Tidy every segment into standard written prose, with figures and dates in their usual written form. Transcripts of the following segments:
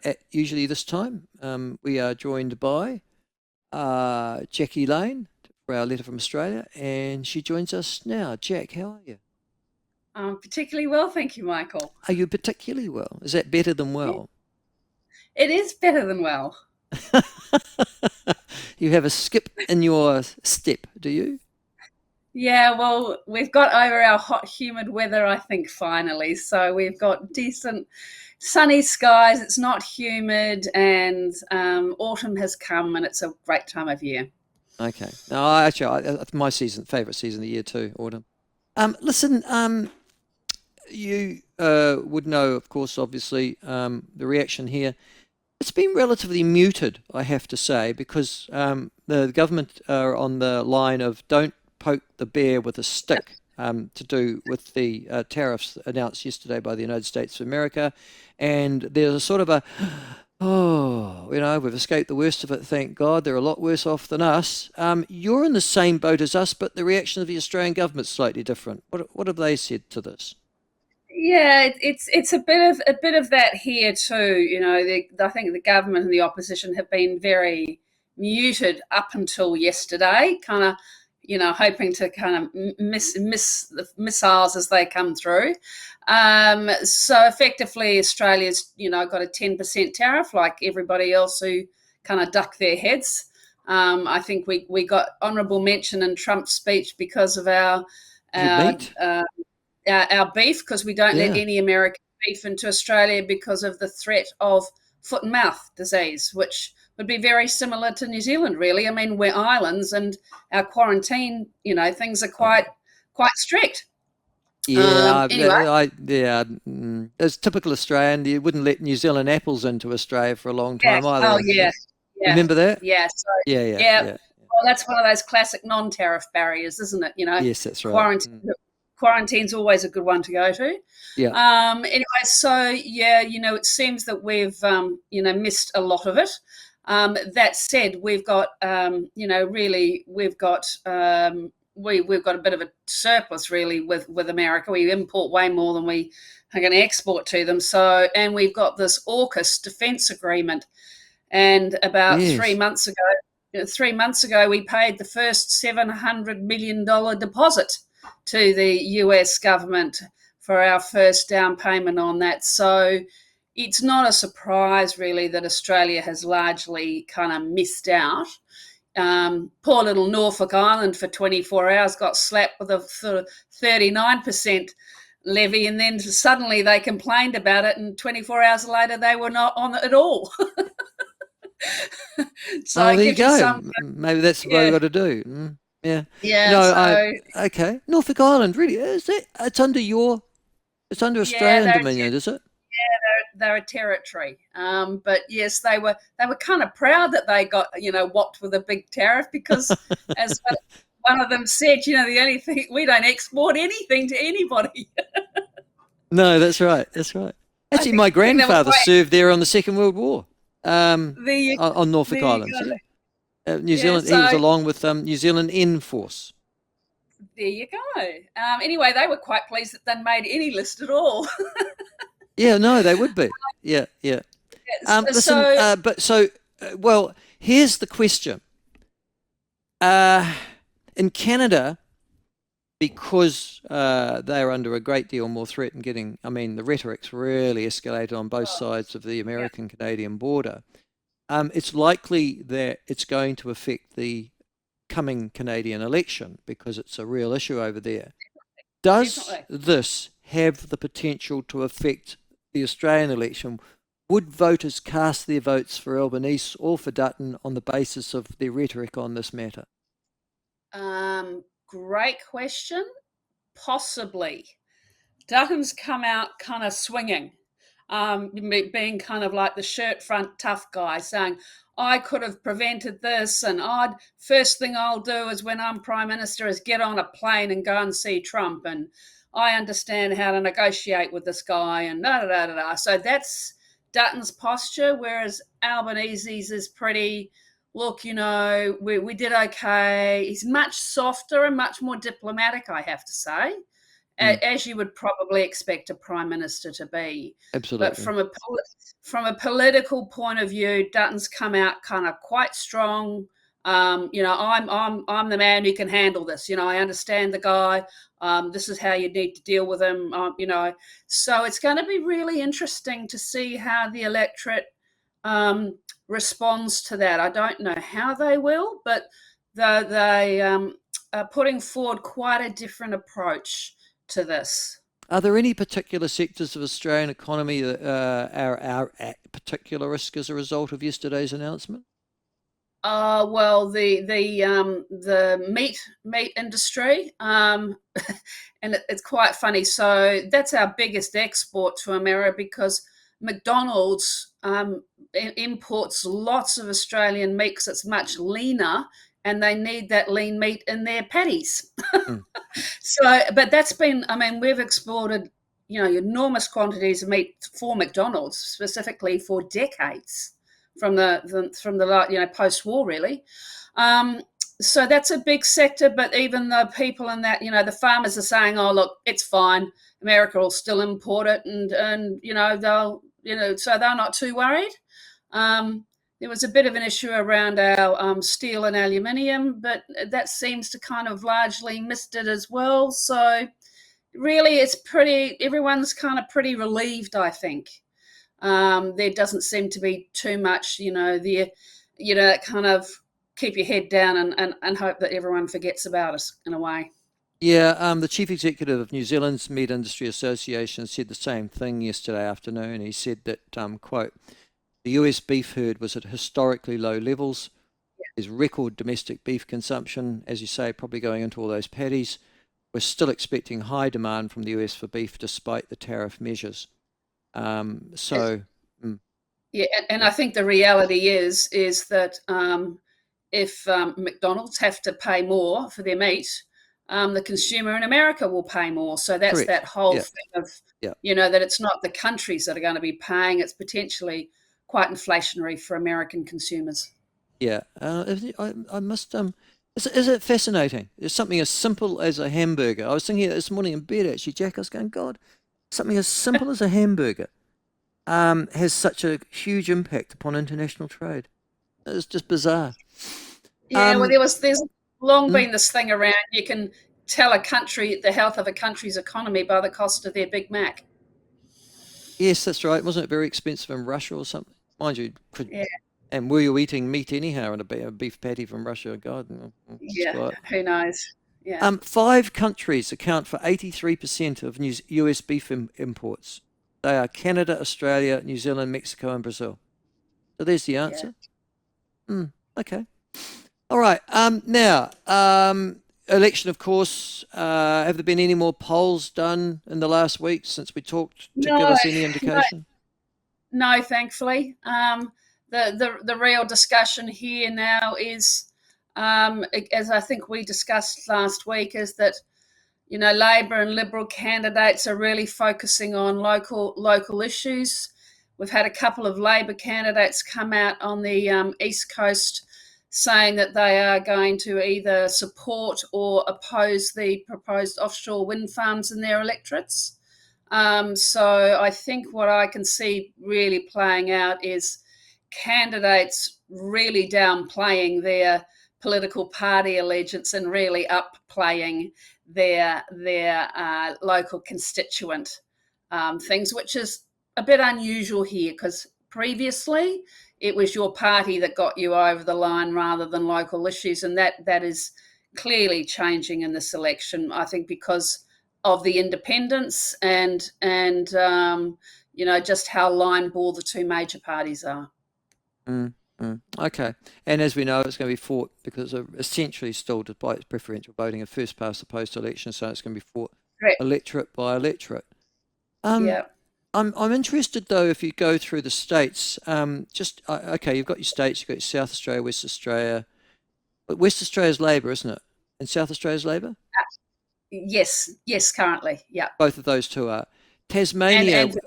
at usually this time. We are joined by Jaqui Lane for our letter from Australia, and she joins us now. Jack, how are you? Particularly well, thank you, Michael. Are you particularly well? Is that better than Yeah, well? it is better than well. You have a skip in your step, do you? Yeah, well, we've got over our hot, humid weather, I think, finally. So we've got decent sunny skies. It's not humid, and autumn has come, and it's a great time of year. Okay. No, my favorite season of the year too, autumn. Listen, you would know, of course, obviously, the reaction here. It's been relatively muted, I have to say, because the government are on the line of don't poke the bear with a stick, to do with the tariffs announced yesterday by the United States of America. And there's a sort of a, oh, we've escaped the worst of it, thank God. They're a lot worse off than us. You're in the same boat as us, but the reaction of the Australian government's slightly different. What have they said to this? Yeah, it's a bit of that here too. I think the government and the opposition have been very muted up until yesterday, kind of, hoping to kind of miss the missiles as they come through. So effectively, Australia's got a 10% tariff, like everybody else who kind of duck their heads. I think we got honourable mention in Trump's speech because of Your our meat? our beef, because we don't let Yeah. any American beef into Australia because of the threat of foot and mouth disease, which would be very similar to New Zealand, really. I mean, we're islands, and our quarantine, things are quite strict. Yeah, Anyway, As typical Australian, you wouldn't let New Zealand apples into Australia for a long yeah. time Oh, either. yeah, yeah, Remember that? yeah. So, Yeah, yeah, yeah. yeah. Well, that's one of those classic non-tariff barriers, isn't it? Yes, that's right. Quarantine. Quarantine's always a good one to go to. Yeah. Anyway, so yeah, it seems that we've missed a lot of it. That said, we've got really we've got a bit of a surplus really with America. We import way more than we are going to export to them. So, and we've got this AUKUS defence agreement. And about Yes. 3 months ago, we paid the first $700 million deposit to the US government for our first down payment on that. So it's not a surprise, really, that Australia has largely kind of missed out. Poor little Norfolk Island for 24 hours got slapped with a sort of 39% levy, and then suddenly they complained about it, and 24 hours later they were not on it at all. So Oh, it there you gives you go. some, Maybe that's what we've yeah, got to do. Yeah. yeah. No, So okay. Norfolk Island, really? Is it? It's under yeah, Australian dominion, is it? they're a territory. But yes, they were kind of proud that they got whopped with a big tariff, because as one of them said, the only thing, we don't export anything to anybody. No, that's right. That's right. I Actually, my think they were grandfather quite. served there on the Second World War, There you on Norfolk there you Islands. go. Yeah, New Yeah, Zealand. He was so along with New Zealand in force. there you go. Anyway, they were quite pleased that they made any list at all. Yeah, no, they would be. Yeah, yeah. Listen, So well, here's the question. Uh, in Canada, because they are under a great deal more threat and getting, I mean, the rhetoric's really escalated on both sides of the yeah, American-Canadian border. It's likely that it's going to affect the coming Canadian election because it's a real issue over there. Does definitely. this have the potential to affect the Australian election? Would voters cast their votes for Albanese or for Dutton on the basis of their rhetoric on this matter? Great question. Possibly. Dutton's come out kind of swinging, being kind of like the shirt front tough guy, saying, I could have prevented this, and first thing I'll do is when I'm Prime Minister is get on a plane and go and see Trump, and I understand how to negotiate with this guy, and da da da da da. So that's Dutton's posture, whereas Albanese's is pretty, look, we did okay. He's much softer and much more diplomatic, I have to say. Mm, as you would probably expect a prime minister to be. But absolutely. from a political point of view, Dutton's come out kind of quite strong. I'm the man who can handle this. I understand the guy. This is how you need to deal with him. So it's going to be really interesting to see how the electorate um, responds to that. I don't know how they will, but they are putting forward quite a different approach to this. Are there any particular sectors of Australian economy that are at particular risk as a result of yesterday's announcement? Well, the meat industry, and it's quite funny. So that's our biggest export to America because McDonald's imports lots of Australian meat because it's much leaner, and they need that lean meat in their patties. Mm, So, but that's been, I mean, we've exported, enormous quantities of meat for McDonald's specifically for decades from the post-war really. Um, so that's a big sector, but even the people in that, the farmers are saying, "Oh, look, it's fine. America will still import it, and so they're not too worried." Um, there was a bit of an issue around our steel and aluminium, but that seems to kind of largely missed it as well. So really, everyone's kind of pretty relieved, I think. There doesn't seem to be too much, kind of keep your head down and hope that everyone forgets about us in a way. Yeah, the chief executive of New Zealand's Meat Industry Association said the same thing yesterday afternoon. He said that, quote, the US beef herd was at historically low levels. There's record domestic beef consumption, as you say, probably going into all those patties. We're still expecting high demand from the US for beef despite the tariff measures. So, mm, Yeah, and I think the reality is that if McDonald's have to pay more for their meat, the consumer in America will pay more. So that's correct. that whole Yeah, thing of yeah, that it's not the countries that are going to be paying; it's potentially quite inflationary for American consumers. yeah. I must. Is it fascinating? There's something as simple as a hamburger. I was thinking this morning in bed, actually, Jack. I was going, God, something as simple as a hamburger has such a huge impact upon international trade. It's just bizarre. Yeah, well, Um, there's long mm, been this thing around. You can tell the health of a country's economy by the cost of their Big Mac. yes, that's right. Wasn't it very expensive in Russia or something? Mind you, Yeah, and were you eating meat anyhow in a beef patty from Russia? God, yeah. Scott. Who knows? Yeah, Five countries account for 83% of US beef imports. They are Canada, Australia, New Zealand, Mexico, and Brazil. So there's the yeah. answer. Okay. All right. Now, election, of course. Have there been any more polls done in the last week since we talked to give No, us any no, indication? no. Thankfully, the real discussion here now is, as I think we discussed last week, is that Labor and Liberal candidates are really focusing on local issues. We've had a couple of Labor candidates come out on the East Coast saying that they are going to either support or oppose the proposed offshore wind farms in their electorates. So I think what I can see really playing out is candidates really downplaying their political party allegiance and really upplaying their local constituent things, which is a bit unusual here because previously it was your party that got you over the line rather than local issues, and that is clearly changing in this election. I think because of the independents and just how line ball the two major parties are. Mm, okay. And as we know, it's going to be fought because of essentially still, despite preferential voting, a first past the post election, so it's going to be fought Correct. electorate by electorate. Um, Yeah. I'm interested though if you go through the states. Okay, you've got your states, you've got your South Australia, West Australia, but West Australia's Labor, isn't it? And South Australia's Labor. Yes. Yes. Currently. Yeah. Both of those two are. And Tasmania and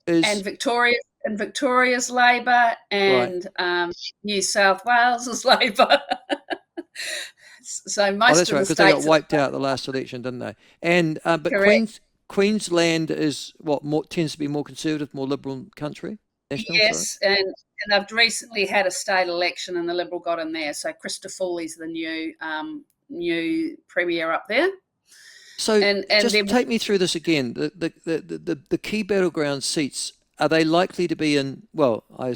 and is Victoria's Labor right. and New South Wales is Labor. So Oh, most that's of right, the because they got states are wiped out the last election, didn't they? And but correct. Queensland is what more tends to be more conservative, more liberal country, national. Sorry. Yes, and I've recently had a state election, and the Liberal got in there. So Krista Foley's the new premier up there, So and just then take me through this again. The key battleground seats, are they likely to be in, well, I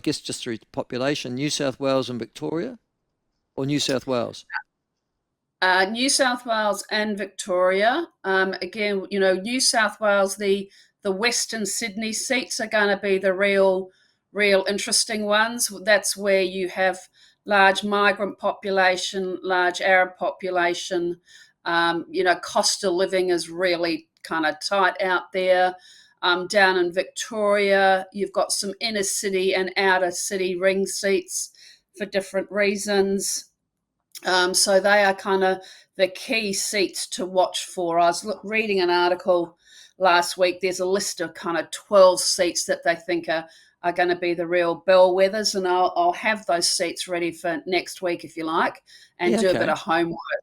guess just through population, New South Wales and Victoria, or New South Wales? New South Wales and Victoria. Again, New South Wales, the Western Sydney seats are going to be the real interesting ones. That's where you have large migrant population, large Arab population. Cost of living is really kind of tight out there. Down in Victoria, you've got some inner city and outer city ring seats for different reasons. So they are kind of the key seats to watch for. I was reading an article last week. There's a list of kind of 12 seats that they think are going to be the real bellwethers, and I'll have those seats ready for next week if you like, and Yeah, do a bit okay. of homework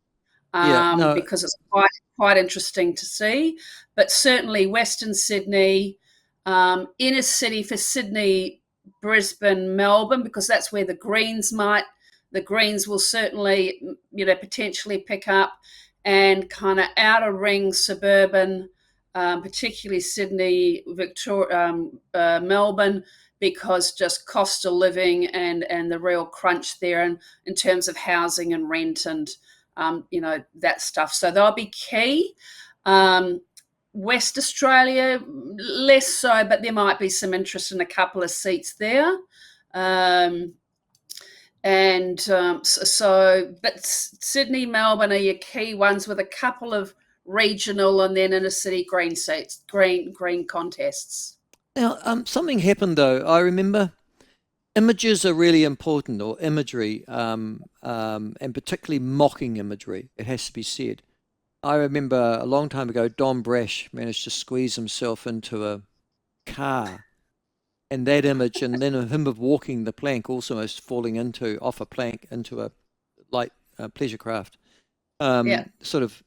Yeah, no, because it's quite interesting to see. But certainly Western Sydney, inner city for Sydney, Brisbane, Melbourne, because that's where the Greens will certainly, potentially pick up, and kind of outer ring suburban, particularly Sydney, Victoria, Melbourne, because just cost of living and the real crunch there, and in terms of housing and rent and that stuff. So they'll be key. West Australia, less so, but there might be some interest in a couple of seats there. But Sydney, Melbourne are your key ones, with a couple of regional and then inner city green seats, green contests. now something happened though. I remember images are really important, or imagery, and particularly mocking imagery. It has to be said. I remember a long time ago, Don Brash managed to squeeze himself into a car, and that image, and then of him of walking the plank, also almost falling into off a plank into a light pleasure craft, Yeah, sort of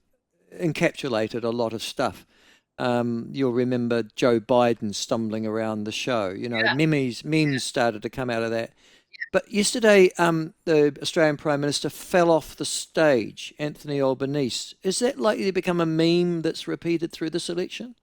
encapsulated a lot of stuff. You'll remember Joe Biden stumbling around the show. yeah. Memes started to come out of that. But yesterday, the Australian Prime Minister fell off the stage, Anthony Albanese. Is that likely to become a meme that's repeated through this election?